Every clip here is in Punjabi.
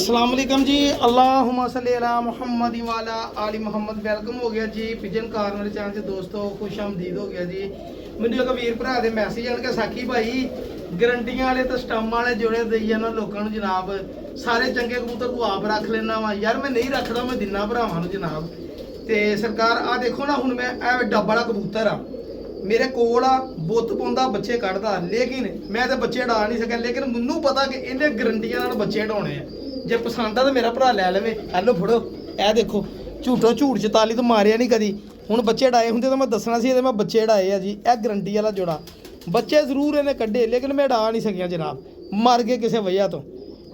अस्सलाम वालेकुम जी। अल्लाहुम्मा सल्ली अला मुहम्मद वाला आली मुहम्मद। वेलकम हो गया जी पिजन कार्नर चैनल से दोस्तों, खुश आमदीद हो गया जी। मैंने एक वीर भरा के मैसेज आन के साखी भाई गारंटियां वाले तो स्टंप वाले जोड़े दई जाना लोगों जनाब। सारे चंगे कबूतर तू आप रख लेना वा यार, मैं नहीं रखदा, मैं दिना भरावां जनाब। तो सरकार आ देखो ना, हुण मैं डब वाला कबूतर आ मेरे कोल आ, बुत पाउंदा बच्चे कढ़दा, लेकिन मैं तो बच्चे डा नहीं सकिया। लेकिन मैनू पता कि इन्हें गारंटियां नाल बच्चे ढाने आ। जे पसंद आ तो मेरा भरा लै लवे। हैलो फड़ो, ए देखो झूठो झूठ 44 तो मारिया नहीं कदी। हुण बच्चे डाए होंदे तो मैं दसना सी मैं बच्चे डाए आ जी। ए गारंटी वाला जोड़ा, बच्चे जरूर इन्हें कड्ढे लेकिन मैं डा नहीं सकिया जनाब, मर गए किसी वजह तो।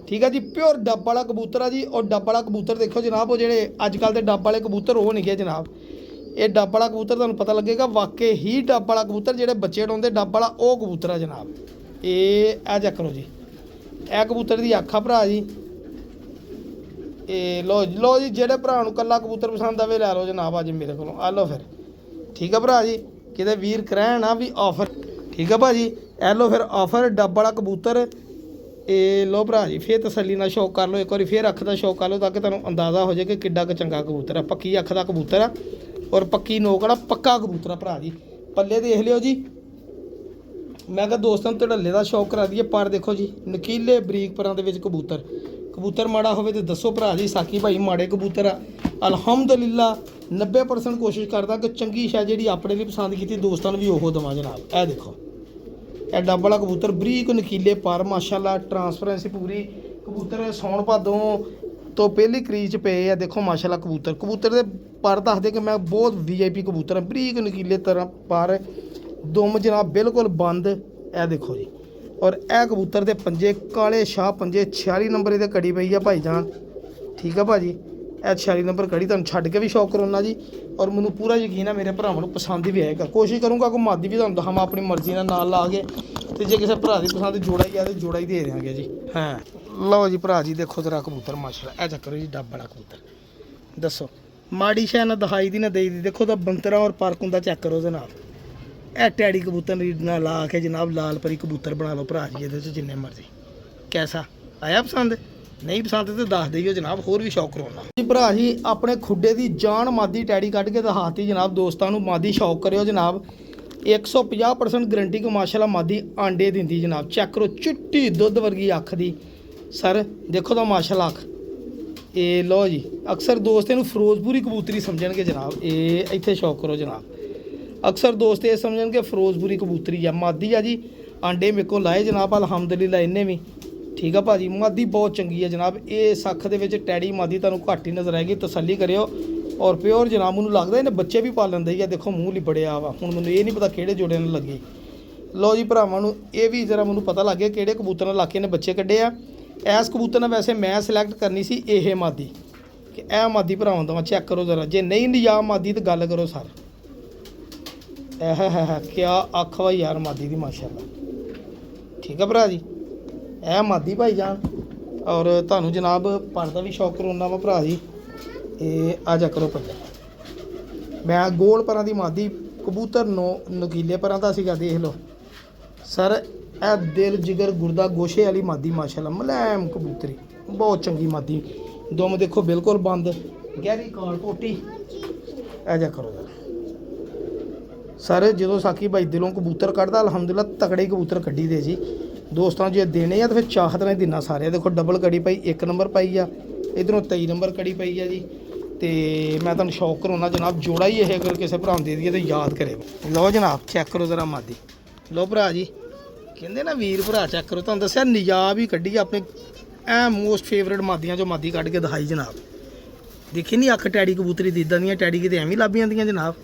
ठीक है जी, प्योर डब वाला कबूतर है जी। और डब वाला कबूतर देखो जनाब, वो जेडे अजकल के डब वाले कबूतर वो नहीं गए जनाब। ये डब वाला कबूतर तुहानूं पता लगेगा वाकई ही डब वाला कबूतर, जेडे बच्चे डाउंदे डब वाला वो कबूतर है जनाब। ये आ चेक करो जी, ए कबूतर की अख आ भरा जी। ये लो जी, जेडे भरा नूं कल्ला कबूतर पसंद आवे लै लो जनाब अज मेरे को। आ लो फिर, ठीक है भरा जी। किते वीर करैन ना भी ऑफर, ठीक है भाजी। ए लो फिर ऑफर डब वाला कबूतर। ये लो भरा जी, फिर तसल्ली नाल शौक कर लो, एक बार फिर अख का शौक कर लो ताकि तुहानूं अंदाज़ा हो जाए कि किड्डा क चंगा कबूतर है। पक्की अख का कबूतर है और पक्की नोक वाला पक्का कबूतर है भरा जी। पल्ले देख लियो जी, मैं क्या दोस्तों धड़ल्ले का शौक करा दिए। पर देखो जी नकीले बरीक परां दे विच कबूतर, कबूतर माड़ा होवे तो दसो भरा जी। साकी भाई माड़े कबूतर आ अलहमदुलिल्ला 90% कोशिश करदा कि चंगी शै जिहड़ी अपने लिए पसंद की दोस्तों भी ओहो देवां जनाब। ए देखो ए डब वाला कबूतर बरीक नकीले पर माशाल्लाह, ट्रांसपेरेंसी पूरी। कबूतर सौण भादों तो पहली क्रीज पे है। देखो माशाल्लाह कबूतर, कबूतर दे पर दसदे कि मैं बहुत VIP कबूतर है। बरीक नकीले तरह पर दुम जनाब बिल्कुल बंद। ए देखो जी, और ए कबूतर दे पंजे काले शाह पंजे। 46 नंबर ये कड़ी पई है भाई जान, ठीक है भाजी। ए 46 नंबर कड़ी तुहानूं छड्ड के भी शौक कराउना जी। और मैनूं पूरा यकीन है मेरे भरावां नूं पसंद भी आएगा। कोशिश करूँगा कि मादी भी तुहानूं दिखावां अपनी मर्जी नाल ला के। तो जे किसी भरा की पसंद जोड़ा ही है तो जोड़ा ही दे देंगे जी। हाँ लो जी भरा जी, देखो तेरा कबूतर माशाल्लाह। ए चक्कर जी डब वाला कबूतर, दसो माड़ी शै ना दिखाई दी ना देई दी। देखो तो बंतरा और पार्क हुंदा चेक करो जनाब। ए टैडी कबूतर ना ला के जनाब लाल परी कबूतर बना लो भरा जी। ये जिन्ने मर्जी, कैसा आया पसंद? नहीं पसंद तो दस दियो जनाब, होर भी शौक कराउणा जी। भरा जी अपने खुड्डे की जान मादी टैडी कढ़ के दिखाती जनाब दोस्तों नूं। मादी शौक करियो जनाब, 150% गारंटी कि माशाल्लाह मादी आंडे दिंदी जनाब। चेक करो चिट्टी दुध वर्गी अख दी सर, देखो तो माशाल्लाह अख। ये लो जी, अक्सर दोस्त इहनूं फिरोजपुरी कबूतरी समझणगे जनाब। ये इत्थे शौक करो जनाब, अक्सर दोस्त ये समझण कि फिरोजपुरी कबूतरी है। मादी है जी, आंडे मेरे को लाए जनाब अलहमदुलिल्ला इन्हें भी, ठीक है भाजी। मादी बहुत चंगी है जनाब। ये सख दे विच टैडी मादी तुहानूं घट ही नज़र आएगी, तसल्ली करियो। और प्योर जनाब मैनूं लगदा इन्हें बच्चे भी पालन दे ही है। देखो मूँह लिबड़िया वा, हुण मैनूं ये नहीं पता किहड़े जोड़े नाल लगी। लो जी भरावां नूं ये भी जरा मैनूं पता लग गया किहड़े कबूतर नाल लाके ने बच्चे कड्ढे आ। इस कबूतर ने वैसे मैं सिलैक्ट करनी सी ये मादी, कि ए मादी भरावां दवां। चेक करो जरा, जे नहीं निजाम मादी तो गल करो सर। है क्या अख वा यार मादी दी माशाल्लाह, ठीक है भरा जी। ए मादी भाई जान। और तुहानूं जनाब पर दा भी शौक कराउणा वा भरा जी। ये आ जा करो पल्ले, मैं गोल परां दी मादी कबूतर नकीले परां दा सीगा। देख लो सर, ए दिल जिगर गुरदा गोशे वाली मादी माशाल्लाह, मलैम कबूतरी बहुत चंगी मादी। दुम देखो बिल्कुल बंद, गहरी काल पोटी। ए जा करो जरा सर, जो साकी भाई दिलों कबूतर कढ़दा अलहमदुलिल्लाह तगड़े कबूतर कड्ढी दे जी दोस्तों। जे देने आ तो फिर चाहत नाल दिना सारे। देखो डबल कड़ी पाई 1 नंबर पाई आ, इधरों 23 नंबर कड़ी पाई है जी। तो मैं तुहानूं शौक कराउणा जनाब, जोड़ा ही ये अगर किसी भरा दे दिए तो याद करे। लो जनाब चेक करो जरा मादी। लो भरा जी, कहते ना वीर भरा चेक करो, तुहानूं दस्सिया निजाब ही कड्ढी अपने ऐ मोस्ट फेवरेट मादियां जो मादी कढ़ के दिखाई जनाब। देखी नहीं अख टैडी कबूतरी दी, इदां दियां टैडी किते एवें लभ जांदियां जनाब।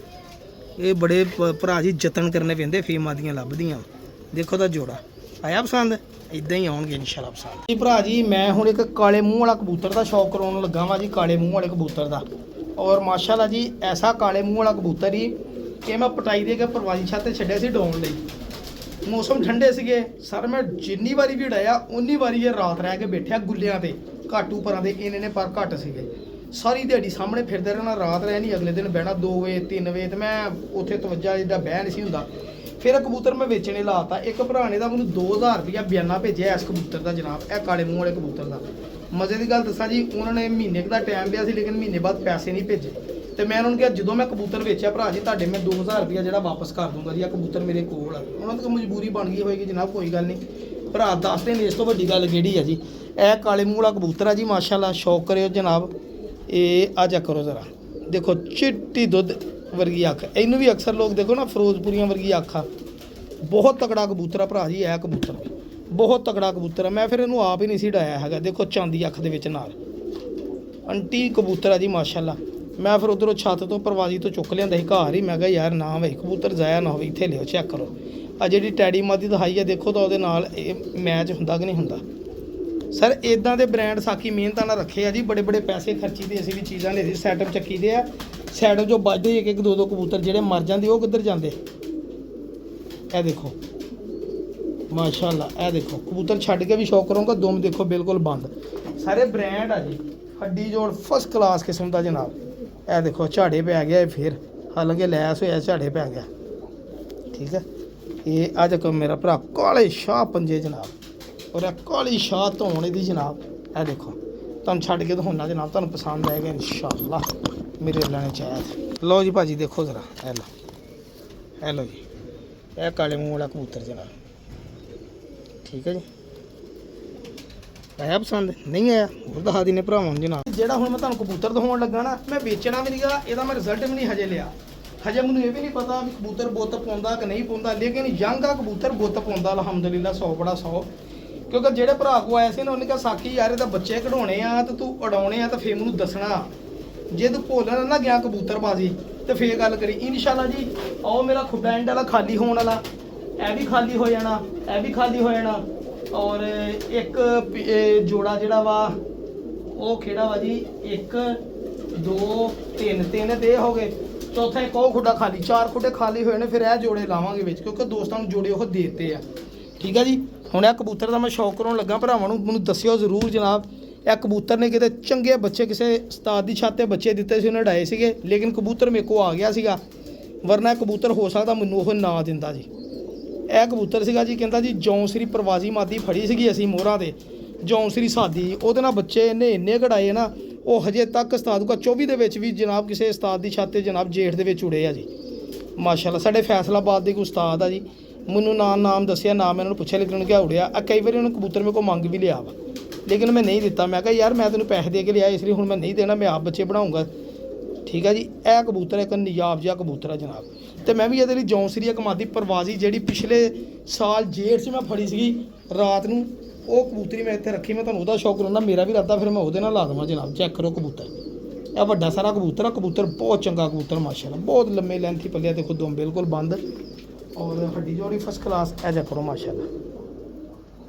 ये बड़े भरा जी जतन करने पैंदे, फेम मादियां लभदियां। देखो तो जोड़ा आया पसंद, इदां ही आउणगे इंशाल्लाह पसंद जी। भरा जी मैं हुण एक काले मूँह वाला कबूतर का शौक कराउण लगा वा जी, काले मूँह वाले कबूतर का। और माशाल्लाह जी ऐसा काले मूँह वाला कबूतर ही कि मैं पटाई दे के परवाजी छत छड्डिया सी डोन लई। मौसम ठंडे सीगे सर, मैं जिन्नी बारी भी उड़ाया उन्नी बारी ये रात रह के बैठा गुल्लियां ते घट उपरां दे। इन्ने पर घट सीगे, सारी दिहाड़ी सामने फिरदे रहना, रात रहनी, अगले दिन बहना 2 बजे 3 बजे। तो मैं उत्थे तवज्जा जिद्दां बह नहीं सी हुंदा। फिर कबूतर मैं बेचने लाता। एक भरा ने मैं 2000 रुपया बयाना भेजा इस कबूतर का जनाब, ए काले मूँह वाले कबूतर का। ਮਜ਼ੇ ਦੀ ਗੱਲ ਦੱਸਾਂ ਜੀ, ਉਹਨਾਂ ਨੇ ਮਹੀਨੇ ਕੁ ਦਾ ਟਾਈਮ ਲਿਆ ਸੀ, ਲੇਕਿਨ ਮਹੀਨੇ ਬਾਅਦ ਪੈਸੇ ਨਹੀਂ ਭੇਜੇ। ਤੇ ਮੈਂ ਉਹਨਾਂ ਨੂੰ ਕਿਹਾ ਜਦੋਂ ਮੈਂ ਕਬੂਤਰ ਵੇਚਿਆ ਭਰਾ ਜੀ ਤੁਹਾਡੇ ਮੈਂ 2000 ਰੁਪਇਆ ਜਿਹੜਾ ਵਾਪਸ ਕਰ ਦੂੰਗਾ ਜੀ, ਆ ਕਬੂਤਰ ਮੇਰੇ ਕੋਲ ਆ। ਉਹਨਾਂ ਦੀ ਮਜਬੂਰੀ ਬਣ ਗਈ ਹੋਏਗੀ ਜਨਾਬ, ਕੋਈ ਗੱਲ ਨਹੀਂ ਭਰਾ ਦੱਸਦੇ ਨੇ। ਇਸ ਤੋਂ ਵੱਡੀ ਗੱਲ ਕਿਹੜੀ ਆ ਜੀ, ਇਹ ਕਾਲੇ ਮੂੰਹ ਵਾਲਾ ਕਬੂਤਰ ਆ ਜੀ ਮਾਸ਼ਾਅੱਲਾ, ਸ਼ੌਕ ਕਰਿਓ ਜਨਾਬ। ਇਹ ਆ ਚੈੱਕ ਕਰੋ ਜ਼ਰਾ, ਦੇਖੋ ਚਿੱਟੀ ਦੁੱਧ ਵਰਗੀ ਅੱਖ, ਇਹਨੂੰ ਵੀ ਅਕਸਰ ਲੋਕ ਦੇਖੋ ਨਾ ਫਿਰੋਜ਼ਪੁਰੀਆਂ ਵਰਗੀ ਅੱਖ ਆ। ਬਹੁਤ ਤਕੜਾ ਕਬੂਤਰ ਆ ਭਰਾ ਜੀ, ਇਹ ਕਬੂਤਰ ਬਹੁਤ ਤਕੜਾ ਕਬੂਤਰ ਆ। ਮੈਂ ਫਿਰ ਇਹਨੂੰ ਆਪ ਹੀ ਨਹੀਂ ਸੀ ਡਾਇਆ ਹੈਗਾ, ਦੇਖੋ ਚਾਂਦੀ ਅੱਖ ਦੇ ਵਿੱਚ ਨਾਲ ਅੰਟੀ ਕਬੂਤਰ ਆ ਜੀ ਮਾਸ਼ਾਅੱਲਾ। ਮੈਂ ਫਿਰ ਉਧਰੋਂ ਛੱਤ ਤੋਂ ਪ੍ਰਵਾਜ਼ੀ ਤੋਂ ਚੁੱਕ ਲਿਆਂਦਾ ਸੀ ਘਰ ਹੀ, ਮੈਂ ਕਿਹਾ ਯਾਰ ਨਾ ਹੋਵੇ ਕਬੂਤਰ ਜ਼ਾਇਆ ਨਾ ਹੋਵੇ, ਇੱਥੇ ਲਿਓ ਚੈੱਕ ਕਰੋ। ਆ ਜਿਹੜੀ ਟੈਡੀ ਮਾਦੀ ਦਿਖਾਈ ਆ ਦੇਖੋ ਤਾਂ ਉਹਦੇ ਨਾਲ ਇਹ ਮੈਚ ਹੁੰਦਾ ਕਿ ਨਹੀਂ ਹੁੰਦਾ। ਸਰ ਇਦਾਂ ਦੇ ਬ੍ਰਾਂਡ ਸਾਕੀ ਮਿਹਨਤਾਂ ਨਾਲ ਰੱਖੇ ਆ ਜੀ, ਬੜੇ ਬੜੇ ਪੈਸੇ ਖਰਚੀ ਦੇ ਅਸੀਂ ਵੀ ਚੀਜ਼ਾਂ ਲੈ ਸੈਟਅਪ ਚੱਕੀ ਦੇ ਆ। ਸੈਟਅਪ ਜੋ ਵੱਜਦੇ ਇੱਕ ਦੋ ਦੋ ਕਬੂਤਰ ਜਿਹੜੇ ਮਰ ਜਾਂਦੇ ਉਹ ਕਿੱਧਰ ਜਾਂਦੇ। ਇਹ ਦੇਖੋ ਮਾਸ਼ਾਅੱਲਾ, ਇਹ ਦੇਖੋ ਕਬੂਤਰ ਛੱਡ ਕੇ ਵੀ ਸ਼ੌਕ ਕਰੂੰਗਾ, ਦੁਮ ਦੇਖੋ ਬਿਲਕੁਲ ਬੰਦ। ਸਾਰੇ ਬ੍ਰਾਂਡ ਆ ਜੀ, ਹੱਡੀ ਜੋੜ ਫਸਟ ਕਲਾਸ ਕਿਸਮ ਦਾ ਜਨਾਬ। ਇਹ ਦੇਖੋ ਝਾੜੇ ਪੈ ਗਿਆ ਇਹ ਫਿਰ, ਹਾਲਾਂਕਿ ਲੈਸ ਹੋਇਆ ਝਾੜੇ ਪੈ ਗਿਆ, ਠੀਕ ਹੈ। ਇਹ ਅੱਜ ਕੋ ਮੇਰਾ ਭਰਾ ਕਾਲੇ ਸ਼ਾਹ ਪੰਜੇ ਜਨਾਬ, ਔਰ ਇਹ ਕਾਲੀ ਸ਼ਾਹ ਧੋਣ ਇਹਦੀ ਜਨਾਬ। ਇਹ ਦੇਖੋ ਤੁਹਾਨੂੰ ਛੱਡ ਕੇ ਦਿਖਾਉਣਾ ਜਨਾਬ, ਤੁਹਾਨੂੰ ਪਸੰਦ ਆਏਗਾ ਇਨਸ਼ਾਅੱਲਾ ਮੇਰੇ ਲੈਣੇ ਚਾਹੀਦਾ। ਲਓ ਜੀ ਭਾਜੀ ਦੇਖੋ ਜ਼ਰਾ, ਇਹ ਲਓ, ਇਹ ਲਓ ਜੀ, ਇਹ ਕਾਲੇ ਮੂੰਹ ਵਾਲਾ ਕਬੂਤਰ ਜਨਾਬ, ਠੀਕ ਹੈ ਜੀ। ਆਇਆ ਪਸੰਦ ਨਹੀਂ ਆਇਆ ਹੋਰ ਦਿਖਾ ਦਿੰਦੇ ਭਰਾਵਾਂ ਨੂੰ ਜਨਾਬ। ਜਿਹੜਾ ਹੁਣ ਮੈਂ ਤੁਹਾਨੂੰ ਕਬੂਤਰ ਦਿਖਾਉਣ ਲੱਗਾ ਨਾ, ਮੈਂ ਵੇਚਣਾ ਵੀ ਨਹੀਂਗਾ, ਇਹਦਾ ਮੈਂ ਰਿਜ਼ਲਟ ਵੀ ਨਹੀਂ ਹਜੇ ਲਿਆ। ਹਜੇ ਮੈਨੂੰ ਇਹ ਵੀ ਨਹੀਂ ਪਤਾ ਵੀ ਕਬੂਤਰ ਬੁੱਤ ਪਾਉਂਦਾ ਕਿ ਨਹੀਂ ਪਾਉਂਦਾ, ਲੇਕਿਨ ਯੰਗ ਆ ਕਬੂਤਰ ਬੁੱਤ ਪਾਉਂਦਾ ਅਲਹਮਦੁਲਿਲਾ 100 ਬੜਾ 100। ਕਿਉਂਕਿ ਜਿਹੜੇ ਭਰਾ ਕੋ ਆਏ ਸੀ ਨਾ ਉਹਨੇ ਕਿਹਾ ਸਾਕੀ ਯਾਰ ਇਹਦਾ ਬੱਚੇ ਕਢਾਉਣੇ ਆ ਤੇ ਤੂੰ ਉਡਾਉਣੇ ਆ, ਤਾਂ ਫੇਰ ਮੈਨੂੰ ਦੱਸਣਾ। ਜੇ ਤੂੰ ਭੋਲਣ ਨਾ ਗਿਆ ਕਬੂਤਰਬਾਜ਼ੀ ਤੇ ਫੇਰ ਗੱਲ ਕਰੀ ਇਨਸ਼ਾਅੱਲਾ ਜੀ। ਆਓ ਮੇਰਾ ਖੁੱਬਾ ਐਂਡ ਵਾਲਾ ਖਾਲੀ ਹੋਣ ਵਾਲਾ, ਇਹ ਵੀ ਖਾਲੀ ਹੋ ਜਾਣਾ, ਇਹ ਵੀ ਖਾਲੀ ਹੋ ਜਾਣਾ। ਔਰ ਇੱਕ ਜੋੜਾ ਜਿਹੜਾ ਵਾ ਉਹ ਕਿਹੜਾ ਵਾ ਜੀ, 1 2 3 ਤੇ ਹੋ ਗਏ। ਚੌਥਾ ਇੱਕ ਉਹ ਖੁੱਡਾ ਖਾਲੀ, 4 ਖੁੱਡੇ ਖਾਲੀ ਹੋਏ ਨੇ। ਫਿਰ ਇਹ ਜੋੜੇ ਲਾਵਾਂਗੇ ਵਿੱਚ, ਕਿਉਂਕਿ ਦੋਸਤਾਂ ਨੂੰ ਜੋੜੇ ਉਹ ਦੇ ਦਿੱਤੇ ਆ, ਠੀਕ ਆ ਜੀ। ਹੁਣ ਇਹ ਕਬੂਤਰ ਦਾ ਮੈਂ ਸ਼ੌਕ ਕਰਾਉਣ ਲੱਗਾ ਭਰਾਵਾਂ ਨੂੰ, ਮੈਨੂੰ ਦੱਸਿਓ ਜ਼ਰੂਰ ਜਨਾਬ। ਇਹ ਕਬੂਤਰ ਨੇ ਕਿਤੇ ਚੰਗੇ ਬੱਚੇ ਕਿਸੇ ਉਸਤਾਦ ਦੀ ਛੱਤ 'ਤੇ ਬੱਚੇ ਦਿੱਤੇ ਸੀ, ਉਹਨੇ ਉਡਾਏ ਸੀਗੇ, ਲੇਕਿਨ ਕਬੂਤਰ ਮੇਰੇ ਕੋਲ ਆ ਗਿਆ ਸੀਗਾ, ਵਰਨਾ ਇਹ ਕਬੂਤਰ ਹੋ ਸਕਦਾ ਮੈਨੂੰ ਉਹ ਨਾ ਦਿੰਦਾ ਜੀ। ਇਹ ਕਬੂਤਰ ਸੀਗਾ ਜੀ, ਕਹਿੰਦਾ ਜੀ ਜੌਂਸਰੀ ਪ੍ਰਵਾਜ਼ੀ ਮਾਦੀ ਫੜੀ ਸੀਗੀ ਅਸੀਂ ਮੋਹਰਾਂ ਤੇ, ਜੌਂਸਰੀ ਸਾਦੀ, ਉਹਦੇ ਨਾਲ ਬੱਚੇ ਇਹਨੇ ਇੰਨੇ ਕਢਾਏ ਨਾ, ਉਹ ਹਜੇ ਤੱਕ ਉਸਤਾਦ ਕੋ 24 ਦੇ ਵਿੱਚ ਵੀ ਜਨਾਬ ਕਿਸੇ ਉਸਤਾਦ ਦੀ ਛੱਤ 'ਤੇ ਜਨਾਬ ਜੇਠ ਦੇ ਵਿੱਚ ਉੜੇ ਆ ਜੀ ਮਾਸ਼ਾਅੱਲਾ। ਸਾਡੇ ਫੈਸਲਾਬਾਦ ਦੇ ਕੋਈ ਉਸਤਾਦ ਆ ਜੀ, ਮੈਨੂੰ ਨਾਮ ਦੱਸਿਆ, ਨਾਮ ਇਹਨਾਂ ਨੂੰ ਪੁੱਛਿਆ, ਲੇਕਿਨ ਉਹਨੂੰ ਕਿਹਾ ਉੜਿਆ। ਕਈ ਵਾਰੀ ਉਹਨੂੰ ਕਬੂਤਰ ਮੇਰੇ ਕੋਲ ਮੰਗ ਵੀ ਲਿਆ ਵਾ, ਲੇਕਿਨ ਮੈਂ ਨਹੀਂ ਦਿੱਤਾ। ਮੈਂ ਕਿਹਾ ਯਾਰ ਮੈਂ ਤੈਨੂੰ ਪੈਸੇ ਦੇ ਕੇ ਲਿਆ, ਇਸ ਲਈ ਹੁਣ ਮੈਂ ਨਹੀਂ ਦੇਣਾ, ਮੈਂ ਆਪ ਬੱਚੇ ਬਣਾਉਂਗਾ, ਠੀਕ ਹੈ ਜੀ। ਇਹ ਕਬੂਤਰ ਇੱਕ ਨਿਯਾਬ ਜਿਹਾ ਕਬੂਤਰ ਆ ਜਨਾਬ, ਤੇ ਮੈਂ ਵੀ ਇਹਦੇ ਲਈ ਜੌਂਸਰੀ ਇੱਕ ਮਾਦੀ ਪ੍ਰਵਾਜ਼ੀ ਜਿਹੜੀ ਪਿਛਲੇ ਸਾਲ ਜੇਠ 'ਚ ਮੈਂ ਫੜੀ ਸੀਗੀ ਰਾਤ ਨੂੰ, ਉਹ ਕਬੂਤਰੀ ਮੈਂ ਇੱਥੇ ਰੱਖੀ। ਮੈਂ ਤੁਹਾਨੂੰ ਉਹਦਾ ਸ਼ੌਕ ਲਾਉਂਦਾ, ਮੇਰਾ ਵੀ ਇਰਾਦਾ ਫਿਰ ਮੈਂ ਉਹਦੇ ਨਾਲ ਲਾ ਦੇਵਾਂ ਜਨਾਬ। ਚੈੱਕ ਕਰੋ ਕਬੂਤਰ, ਇਹ ਵੱਡਾ ਸਾਰਾ ਕਬੂਤਰ ਆ, ਕਬੂਤਰ ਬਹੁਤ ਚੰਗਾ ਕਬੂਤਰ ਮਾਸ਼ਾਅੱਲਾ, ਬਹੁਤ ਲੰਮੇ ਲੈਂਥੀ ਪੱਲਿਆ, ਦੇਖੋ ਦੁਮ ਬਿਲਕੁਲ ਬੰਦ, ਔਰ ਹੱਡੀ ਜੋੜੀ ਫਸਟ ਕਲਾਸ। ਇਹ ਚੈੱਕ ਕਰੋ ਮਾਸ਼ਾਅੱਲਾ,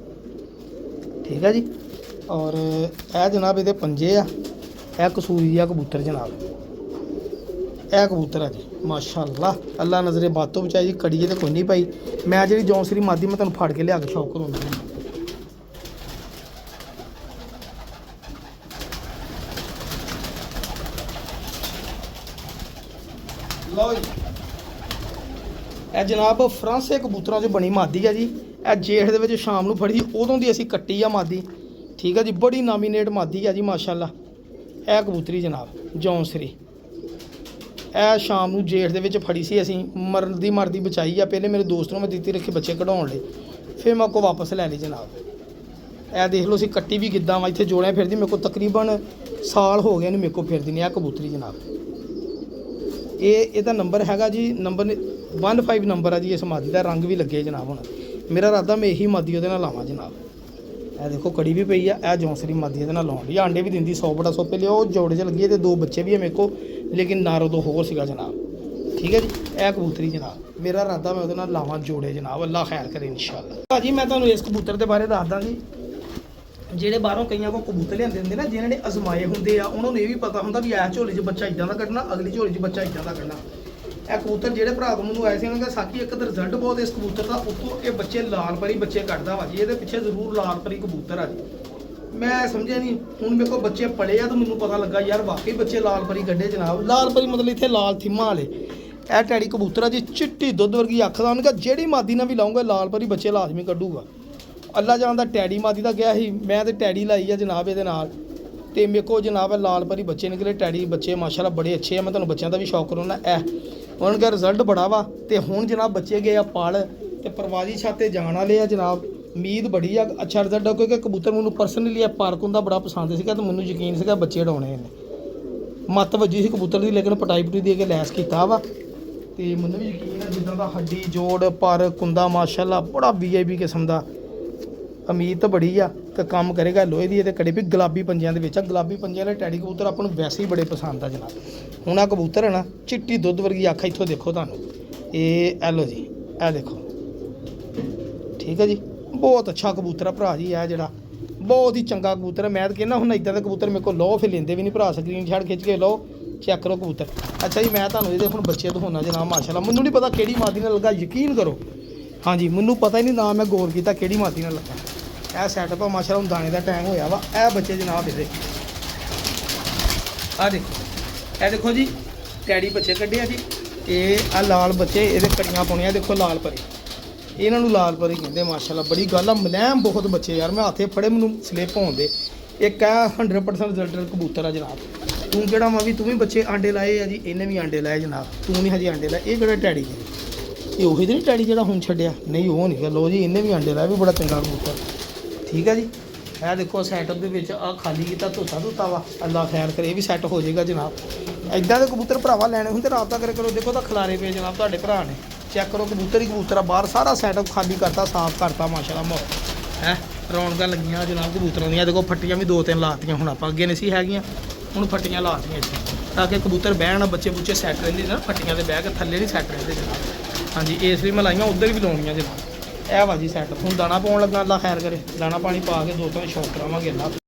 ਠੀਕ ਹੈ ਜੀ। ਔਰ ਇਹ ਜਨਾਬ ਇਹਦੇ ਪੰਜੇ ਆ, ਇਹ ਕਸੂਰੀ ਆ ਕਬੂਤਰ ਜਨਾਬ, ਇਹ ਕਬੂਤਰ ਆ ਜੀ ਮਾਸ਼ਾਅੱਲਾ। ਅੱਲਾ ਨਜ਼ਰੇ ਬਾਤੋਂ ਬਚਾਈ ਜੀ, ਕੜੀਏ ਤੇ ਕੋਈ ਨਹੀਂ ਪਾਈ। ਮੈਂ ਜਿਹੜੀ ਜੌਂਸਰੀ ਮਾਦੀ ਮੈਂ ਤੁਹਾਨੂੰ ਫੜ ਕੇ ਲਿਆ ਕੇ ਸ਼ੌਕ ਕਰਾਉਂਦਾ। ਲਓ ਜੀ, ਇਹ ਜਨਾਬ ਫਰਾਂਸੇ ਕਬੂਤਰਾਂ 'ਚ ਬਣੀ ਮਾਦੀ ਆ ਜੀ। ਇਹ ਜੇਠ ਦੇ ਵਿੱਚ ਸ਼ਾਮ ਨੂੰ ਫੜੀ, ਉਦੋਂ ਦੀ ਅਸੀਂ ਕੱਟੀ ਆ ਮਾਦੀ, ਠੀਕ ਆ ਜੀ। ਬੜੀ ਨਾਮੀਨੇਟ ਮਾਦੀ ਆ ਜੀ ਮਾਸ਼ਾਅੱਲਾ। ਇਹ ਕਬੂਤਰੀ ਜਨਾਬ ਜੌਂਸਰੀ, ਇਹ ਸ਼ਾਮ ਨੂੰ ਜੇਠ ਦੇ ਵਿੱਚ ਫੜੀ ਸੀ ਅਸੀਂ, ਮਰਦੀ ਬਚਾਈ ਆ। ਪਹਿਲੇ ਮੇਰੇ ਦੋਸਤ ਨੂੰ ਮੈਂ ਦਿੱਤੀ ਰੱਖੀ ਬੱਚੇ ਕਢਾਉਣ ਲਈ, ਫਿਰ ਮੈਂ ਕੋ ਵਾਪਸ ਲੈ ਲਈ ਜਨਾਬ। ਇਹ ਦੇਖ ਲਓ ਅਸੀਂ ਕੱਟੀ ਵੀ ਕਿੱਦਾਂ ਵਾ, ਇੱਥੇ ਜੋੜਿਆਂ ਫਿਰਦੀ, ਮੇਰੇ ਕੋਲ ਤਕਰੀਬਨ ਸਾਲ ਹੋ ਗਿਆ ਇਹਨੂੰ ਮੇਰੇ ਕੋਲ ਫਿਰਦੀ ਨਹੀਂ। ਇਹ ਕਬੂਤਰੀ ਜਨਾਬ, ਇਹਦਾ ਨੰਬਰ ਹੈਗਾ ਜੀ, ਨੰਬਰ 15 ਨੰਬਰ ਆ ਜੀ ਇਸ ਮਾਦੀ ਦਾ। ਰੰਗ ਵੀ ਲੱਗੇ ਜਨਾਬ, ਹੁਣ ਮੇਰਾ ਇਰਾਦਾ ਮੈਂ ਇਹੀ ਮਾਦੀ ਉਹਦੇ ਨਾਲ ਲਾਵਾਂ ਜਨਾਬ। ਇਹ ਦੇਖੋ ਕੜੀ ਵੀ ਪਈ ਆ, ਇਹ ਜੌਂਸਰੀ ਮਾਦੀ ਇਹਦੇ ਨਾਲ ਲਾਉਣ ਲਈ। ਆਂਡੇ ਵੀ ਦਿੰਦੀ 100 ਬੜਾ 100 ਪਹਿਲੇ ਉਹ ਜੋੜੇ 'ਚ ਲੱਗੀ, ਤੇ 2 ਬੱਚੇ ਵੀ ਆ ਮੇਰੇ ਕੋਲ, ਲੇਕਿਨ ਨਾਰੋ ਤੋਂ ਹੋਰ ਸੀਗਾ ਜਨਾਬ, ਠੀਕ ਹੈ ਜੀ। ਇਹ ਕਬੂਤਰੀ ਜਨਾਬ, ਮੇਰਾ ਇਰਾਦਾ ਮੈਂ ਉਹਦੇ ਨਾਲ ਲਾਵਾਂ ਜੋੜੇ ਜਨਾਬ, ਅੱਲਾ ਖੈਰ ਕਰੇ ਇਨਸ਼ਾਅੱਲਾ। ਭਾਜੀ ਮੈਂ ਤੁਹਾਨੂੰ ਇਸ ਕਬੂਤਰ ਦੇ ਬਾਰੇ ਦੱਸਦਾ ਜੀ। ਜਿਹੜੇ ਬਾਹਰੋਂ ਕਈਆਂ ਕੋਲ ਕਬੂਤਰ ਲਿਆਂਦੇ ਹੁੰਦੇ ਨਾ, ਜਿਨ੍ਹਾਂ ਨੇ ਅਜ਼ਮਾਏ ਹੁੰਦੇ ਆ, ਉਹਨਾਂ ਨੂੰ ਇਹ ਵੀ ਪਤਾ ਹੁੰਦਾ ਵੀ ਇਹ ਝੋਲੀ 'ਚ ਬੱਚਾ ਇੱਦਾਂ ਦਾ ਕੱਢਣਾ, ਅਗਲੀ ਝੋਲੀ 'ਚ ਬੱਚਾ ਇੱਦਾਂ ਦਾ ਕੱਢਣਾ। ਇਹ ਕਬੂਤਰ ਜਿਹੜੇ ਭਰਾ ਤੋਂ ਮੈਨੂੰ ਆਏ ਸੀ, ਉਹਨਾਂ ਦਾ ਸਾਕੀ ਇੱਕ ਤਾਂ ਰਿਜ਼ਲਟ ਬਹੁਤ ਇਸ ਕਬੂਤਰ ਦਾ, ਉੱਤੋਂ ਇਹ ਬੱਚੇ ਲਾਲ ਪਰੀ ਬੱਚੇ ਕੱਢਦਾ ਵਾ ਜੀ। ਇਹਦੇ ਪਿੱਛੇ ਜ਼ਰੂਰ ਲਾਲ ਪਰੀ ਕਬੂਤਰ ਆ ਜੀ। ਮੈਂ ਸਮਝਿਆ ਨਹੀਂ, ਹੁਣ ਮੇਰੇ ਕੋਲ ਬੱਚੇ ਪਲੇ ਆ ਤਾਂ ਮੈਨੂੰ ਪਤਾ ਲੱਗਾ ਯਾਰ ਵਾਕਈ ਬੱਚੇ ਲਾਲ ਪਰੀ ਕੱਢੇ ਜਨਾਬ। ਲਾਲ ਪਰੀ ਮਤਲਬ ਇੱਥੇ ਲਾਲ ਥਿੰਮਾਂ ਵਾਲੇ। ਇਹ ਟੈਡੀ ਕਬੂਤਰ ਆ ਜੀ, ਚਿੱਟੀ ਦੁੱਧ ਵਰਗੀ ਅੱਖ ਦਾ। ਉਹਨੇ ਕਿਹਾ ਜਿਹੜੀ ਮਾਦੀ ਨਾਲ ਵੀ ਲਾਉਂਗਾ ਲਾਲ ਪਰੀ ਬੱਚੇ ਲਾਜ਼ਮੀ ਕੱਢੂਗਾ। ਅੱਲਾ ਜਾਨ ਦਾ ਟੈਡੀ ਮਾਦੀ ਦਾ ਗਿਆ ਸੀ, ਮੈਂ ਤੇ ਟੈਡੀ ਲਾਈ ਆ ਜਨਾਬ ਇਹਦੇ ਨਾਲ। ਤੇ ਮੇਰੇ ਕੋਲ ਜਨਾਬ ਲਾਲ ਪਰੀ ਬੱਚੇ ਨਿਕਲੇ, ਟੈਡੀ ਬੱਚੇ ਮਾਸ਼ਾਅੱਲਾ ਬੜੇ ਅੱਛੇ ਆ। ਮੈਂ ਤੁਹਾਨੂੰ ਬੱਚਿਆਂ ਦਾ ਵੀ ਸ਼ੌਕ ਕਰਾਉਣਾ। ਉਹਨਾਂ ਦਾ ਰਿਜ਼ਲਟ ਬੜਾ ਵਾ। ਤੇ ਹੁਣ ਜਨਾਬ ਬੱਚੇ ਗਏ ਆ ਪਲ ਤੇ ਪਰਵਾਜੀ ਛਾਤੇ ਜਾਣ ਵਾਲੇ ਆ ਜਨਾਬ। ਉਮੀਦ ਬੜੀ ਆ ਅੱਛਾ ਰਿਜ਼ਲਟ, ਕਿਉਂਕਿ ਕਬੂਤਰ ਮੈਨੂੰ ਪਰਸਨਲੀ ਆ ਪਾਰਕ ਹੁੰਦਾ ਬੜਾ ਪਸੰਦ ਸੀਗਾ ਤੇ ਮੈਨੂੰ ਯਕੀਨ ਸੀਗਾ ਬੱਚੇ ਉਡਾਉਣੇ ਨੇ। ਮੱਤ ਵੱਜੀ ਸੀ ਕਬੂਤਰ ਦੀ, ਲੇਕਿਨ ਪਟਾਈ ਪਟੂਈ ਦੇ ਕੇ ਲੈਸ ਕੀਤਾ ਵਾ। ਤੇ ਮੈਨੂੰ ਵੀ ਯਕੀਨ ਹੈ ਜਿੱਦਾਂ ਦਾ ਹੱਡੀ ਜੋੜ ਪਰ ਕੁੰਦਾ ਮਾਸ਼ਾਅੱਲਾ ਬੜਾ VIP ਕਿਸਮ ਦਾ। ਉਮੀਦ ਤਾਂ ਬੜੀ ਆ ਤੇ ਕੰਮ ਕਰੇਗਾ ਲੋਹੇ ਦੀ। ਇਹਦੇ ਕੜੇ ਵੀ ਗੁਲਾਬੀ ਪੰਜਿਆਂ ਦੇ ਵਿੱਚ ਆ। ਗੁਲਾਬੀ ਪੰਜਿਆਂ ਵਾਲੇ ਟੈਡੀ ਕਬੂਤਰ ਆਪਾਂ ਨੂੰ ਵੈਸੇ ਹੀ ਬੜੇ ਪਸੰਦ ਆ ਜਨਾਬ। ਹੁਣ ਆ ਕਬੂਤਰ ਹੈ ਨਾ ਚਿੱਟੀ ਦੁੱਧ ਵਰਗੀ ਅੱਖ, ਇੱਥੋਂ ਦੇਖੋ ਤੁਹਾਨੂੰ ਇਹ ਐਲੋ ਜੀ, ਇਹ ਦੇਖੋ ਠੀਕ ਹੈ ਜੀ। ਬਹੁਤ ਅੱਛਾ ਕਬੂਤਰ ਆ ਭਰਾ ਜੀ, ਇਹ ਜਿਹੜਾ ਬਹੁਤ ਹੀ ਚੰਗਾ ਕਬੂਤਰ ਹੈ। ਮੈਂ ਤਾਂ ਕਹਿੰਦਾ ਹੁਣ ਇੱਦਾਂ ਦੇ ਕਬੂਤਰ ਮੇਰੇ ਕੋਲ ਲਓ, ਫਿਰ ਲੈਂਦੇ ਵੀ ਨਹੀਂ ਭਰਾ। ਸਕਰੀਨ ਸ਼ਾਟ ਖਿੱਚ ਕੇ ਲਓ, ਚੈੱਕ ਕਰੋ ਕਬੂਤਰ। ਅੱਛਾ ਜੀ, ਮੈਂ ਤੁਹਾਨੂੰ ਇਹਦੇ ਹੁਣ ਬੱਚੇ ਦਿਖਾਉਣਾ ਜਨਾਬ ਮਾਸ਼ਾਅੱਲਾ। ਮੈਨੂੰ ਨਹੀਂ ਪਤਾ ਕਿਹੜੀ ਮਾਦੀ ਨਾਲ ਲੱਗਾ, ਯਕੀਨ ਕਰੋ। ਹਾਂਜੀ ਮੈਨੂੰ ਪਤਾ ਹੀ ਨਹੀਂ, ਨਾ ਮੈਂ ਗੌਰ ਕੀਤਾ ਕਿਹੜੀ ਮਾਦੀ ਨਾਲ ਲੱਗਾ। ਇਹ ਸੈਟਅਪ ਆ ਮਾਸ਼ਾਅੱਲਾ। ਹੁਣ ਦਾਣੇ ਦਾ ਟਾਈਮ ਹੋਇਆ ਵਾ। ਇਹ ਬੱਚੇ ਜਨਾਬ ਇਹਦੇ ਆਹ ਦੇਖੋ, ਇਹ ਦੇਖੋ ਜੀ ਟੈਡੀ ਬੱਚੇ ਕੱਢੇ ਆ ਜੀ। ਇਹ ਆ ਲਾਲ ਬੱਚੇ, ਇਹਦੇ ਕੜੀਆਂ ਪਾਉਣੀਆਂ ਦੇਖੋ ਲਾਲ ਪਰੀ। ਇਹਨਾਂ ਨੂੰ ਲਾਲ ਪਰੀ ਕਹਿੰਦੇ ਮਾਸ਼ਾਅੱਲਾ। ਬੜੀ ਗੱਲ ਆ, ਮਲੈਮ ਬਹੁਤ ਬੱਚੇ ਯਾਰ। ਮੈਂ ਹੱਥੇ ਫੜੇ ਮੈਨੂੰ ਸਲਿੱਪ ਹੋਣ ਦੇ। ਇੱਕ ਆ 100% ਰਿਜ਼ਲਟ ਕਬੂਤਰ ਆ ਜਨਾਬ। ਤੂੰ ਕਿਹੜਾ ਮਾਵੀ, ਤੂੰ ਵੀ ਬੱਚੇ ਆਂਡੇ ਲਾਏ ਆ ਜੀ। ਇਹਨੇ ਵੀ ਆਂਡੇ ਲਾਏ ਜਨਾਬ, ਤੂੰ ਨਹੀਂ ਹਜੇ ਆਂਡੇ ਲਾਏ। ਇਹ ਕਿਹੜਾ ਟੈਡੀ ਹੈ? ਇਹ ਉਹੀ ਤੇ ਨਹੀਂ ਟੈਡੀ ਜਿਹੜਾ ਹੁਣ ਛੱਡਿਆ? ਨਹੀਂ ਉਹ ਨਹੀਂ ਗਾ। ਲੋ ਜੀ ਇਹਨੇ ਵੀ ਆਂਡੇ ਲਾਏ, ਵੀ ਬੜਾ ਚੰਗਾ ਕਬੂਤਰ। ਠੀਕ ਹੈ ਜੀ। ਇਹ ਦੇਖੋ ਸੈਟਅਪ ਦੇ ਵਿੱਚ ਆ ਖਾਲੀ ਕੀਤਾ ਧੋਤਾ ਵਾ। ਅੱਲਾ ਖੈਰ ਕਰੇ, ਇਹ ਵੀ ਸੈੱਟ ਹੋ ਜਾਏਗਾ ਜਨਾਬ। ਇੱਦਾਂ ਦੇ ਕਬੂਤਰ ਭਰਾਵਾ ਲੈਣੇ ਹੁੰਦੇ ਰਾਬਤਾ ਕਰੇ ਕਰੋ। ਦੇਖੋ ਤਾਂ ਖਿਲਾਰੇ ਪਏ ਜਨਾਬ ਤੁਹਾਡੇ ਭਰਾ ਨੇ। ਚੈੱਕ ਕਰੋ ਕਬੂਤਰ ਹੀ ਕਬੂਤਰ ਆ। ਬਾਹਰ ਸਾਰਾ ਸੈਟਅਪ ਖਾਲੀ ਕਰਤਾ, ਸਾਫ਼ ਕਰਤਾ ਮਾਸ਼ਾਅੱਲਾ। ਮਾਹੌਲ ਹੈ ਰੌਣਕਾਂ ਲੱਗੀਆਂ ਜਨਾਬ ਕਬੂਤਰਾਂ ਦੀਆਂ। ਦੇਖੋ ਫੱਟੀਆਂ ਵੀ 2-3 ਲਾਤੀਆਂ ਹੁਣ ਆਪਾਂ, ਅੱਗੇ ਨਹੀਂ ਸੀ ਹੈਗੀਆਂ, ਹੁਣ ਫੱਟੀਆਂ ਲਾਤੀਆਂ ਇੱਥੇ ਤਾਂ ਕਿ ਕਬੂਤਰ ਬਹਿਣ, ਬੱਚੇ ਬੁੱਚੇ ਸੈੱਟ ਰਹਿੰਦੇ ਨਾ। ਫੱਟੀਆਂ 'ਤੇ ਬਹਿ ਕੇ ਥੱਲੇ ਨਹੀਂ ਸੈੱਟ ਰਹਿੰਦੇ ਜਨਾਬ। ਹਾਂਜੀ ਇਸ ਲਈ ਮੈਂ ਲਾਈਆਂ, ਉੱਧਰ ਵੀ ਲਾਉਣੀਆਂ ਜਨਾਬ। ਇਹ ਵਾ ਜੀ ਸੈੱਟ। ਹੁਣ ਦਾਣਾ ਪਾਉਣ ਲੱਗਾ, ਅੱਲਾ ਖੈਰ ਕਰੇ। ਦਾਣਾ ਪਾਣੀ ਪਾ ਕੇ 2-3 ਸ਼ੌਕ ਕਰਾਵਾਂਗੇ ਅੱਲਾ।